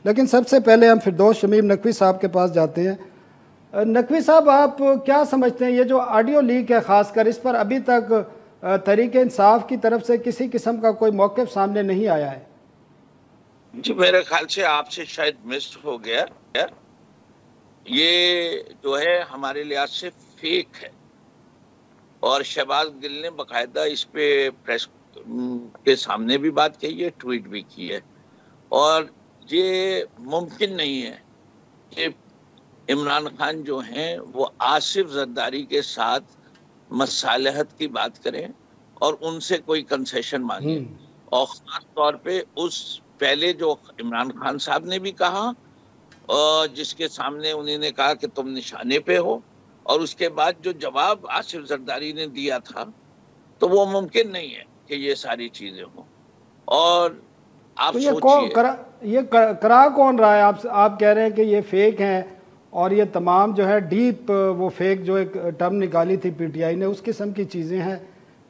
لیکن سب سے پہلے ہم فردوس شمیم نقوی صاحب کے پاس جاتے ہیں۔ نقوی صاحب، آپ کیا سمجھتے ہیں یہ جو آڈیو لیک ہے خاص کر، اس پر ابھی تک تحریک انصاف کی طرف سے کسی قسم کا کوئی موقف سامنے نہیں آیا ہے؟ جی میرے خیال سے آپ سے شاید مس ہو گیا، یہ جو ہے ہمارے لحاظ سے فیک ہے، اور شہباز گل نے باقاعدہ اس پہ پریس کے سامنے بھی بات کہی ہے، ٹویٹ بھی کی ہے، اور یہ ممکن نہیں ہے کہ عمران خان جو ہیں وہ آصف زرداری کے ساتھ مصالحت کی بات کریں اور ان سے کوئی کنسیشن مانگیں، اور خاص طور پہ اس پہلے جو عمران خان صاحب نے بھی کہا، اور جس کے سامنے انہوں نے کہا کہ تم نشانے پہ ہو، اور اس کے بعد جو جواب آصف زرداری نے دیا تھا، تو وہ ممکن نہیں ہے کہ یہ ساری چیزیں ہوں۔ اور آپ سوچئے یہ کرا کون رہا ہے؟ آپ کہہ رہے ہیں کہ یہ فیک ہیں، اور یہ تمام جو ہے ڈیپ وہ فیک جو ایک ٹرم نکالی تھی پی ٹی آئی نے، اس قسم کی چیزیں ہیں،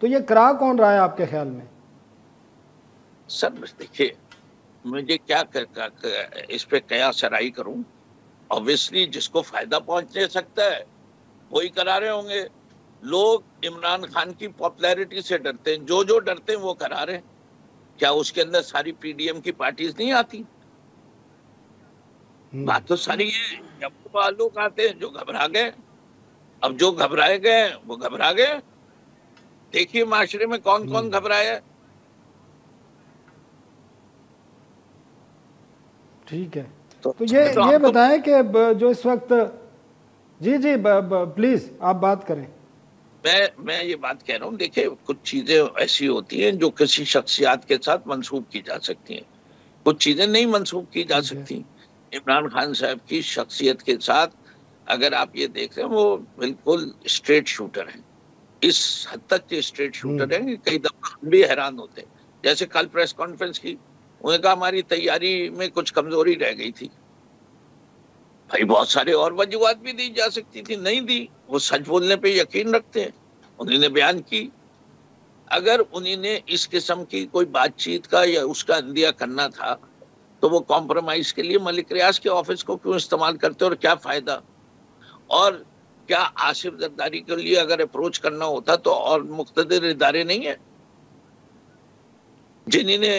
تو یہ کرا کون رہا ہے آپ کے خیال میں؟ سر دیکھیے، مجھے کیا اس پہ قیاس سرائی کروں؟ obviously جس کو فائدہ پہنچنے سکتا ہے وہی کرا رہے ہوں گے۔ لوگ عمران خان کی پاپولیرٹی سے ڈرتے ہیں، جو ڈرتے ہیں وہ کرا رہے ہیں۔ کیا اس کے اندر ساری پی ڈی ایم کی پارٹیز نہیں آتی؟ بات تو ساری ہے، جب وہ لوگ آتے ہیں جو گھبرا گئے، اب جو گھبرائے گئے وہ گھبرا گئے۔ دیکھیے معاشرے میں کون کون گھبرایا ہے۔ ٹھیک ہے، تو یہ بتائیں کہ جو اس وقت، جی پلیز آپ بات کریں۔ میں یہ بات کہہ رہا ہوں، دیکھیں کچھ چیزیں ایسی ہوتی ہیں جو کسی شخصیات کے ساتھ منسوب کی جا سکتی ہیں، کچھ چیزیں نہیں منسوب کی جا سکتی۔ عمران خان صاحب کی شخصیت کے ساتھ اگر آپ یہ دیکھ رہے ہیں، وہ بالکل اسٹریٹ شوٹر ہیں، اس حد تک کہ اسٹریٹ شوٹر ہیں کہ کئی دفعہ ہم بھی حیران ہوتے ہیں۔ جیسے کل پریس کانفرنس کی، انہوں نے کہا ہماری تیاری میں کچھ کمزوری رہ گئی تھی۔ بھائی بہت سارے اور وجوہات بھی دی جا سکتی تھی، نہیں دی، وہ سچ بولنے پہ یقین رکھتے ہیں، انہوں نے بیان کی۔ اگر انہوں نے اس قسم کی کوئی بات چیت کا یا اس کا اندیہ کرنا تھا تو وہ کمپرومائز کے لیے ملک ریاض کے آفس کو کیوں استعمال کرتے اور کیا فائدہ؟ اور کیا آصف زرداری کے لیے اگر اپروچ کرنا ہوتا تو اور مقتدر ادارے نہیں ہیں جنہیں نے،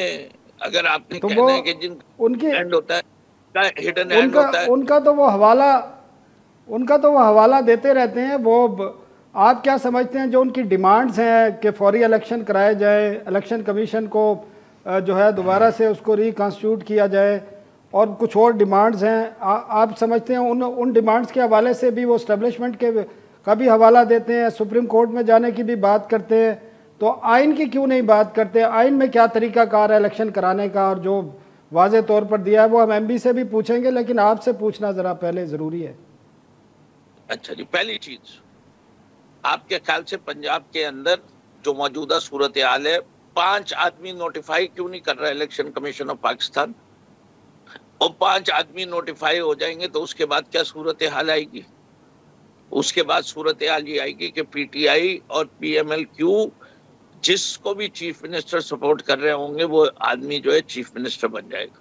اگر آپ نے کہنا ہے کہ جن کا ہینڈ ہوتا ہے، ہڈن ہینڈ ہوتا ہے، ان کا تو وہ حوالہ دیتے رہتے ہیں۔ وہ آپ کیا سمجھتے ہیں جو ان کی ڈیمانڈز ہیں کہ فوری الیکشن کرائے جائیں، الیکشن کمیشن کو جو ہے دوبارہ سے اس کو ریکنسٹیٹیوٹ کیا جائے، اور کچھ اور ڈیمانڈز ہیں، آپ سمجھتے ہیں ان ڈیمانڈز کے حوالے سے بھی وہ اسٹیبلشمنٹ کے کا بھی حوالہ دیتے ہیں، سپریم کورٹ میں جانے کی بھی بات کرتے ہیں؟ تو آئین کی کیوں نہیں بات کرتے؟ آئین میں کیا طریقہ کار ہے الیکشن کرانے کا، اور جو واضح طور پر دیا ہے وہ ہم ایم بی سے بھی پوچھیں گے، لیکن آپ سے پوچھنا ذرا پہلے ضروری ہے۔ اچھا جی، پہلی چیز، آپ کے خیال سے پنجاب کے اندر جو موجودہ صورتحال ہے، 5 آدمی نوٹیفائی کیوں نہیں کر رہا الیکشن کمیشن آف پاکستان؟ اور 5 آدمی نوٹیفائی ہو جائیں گے تو اس کے بعد کیا صورتحال آئے گی؟ اس کے بعد صورتحال یہ آئے گی کہ پی ٹی آئی اور پی ایم ایل کیو جس کو بھی چیف منسٹر سپورٹ کر رہے ہوں گے وہ آدمی جو ہے چیف منسٹر بن جائے گا۔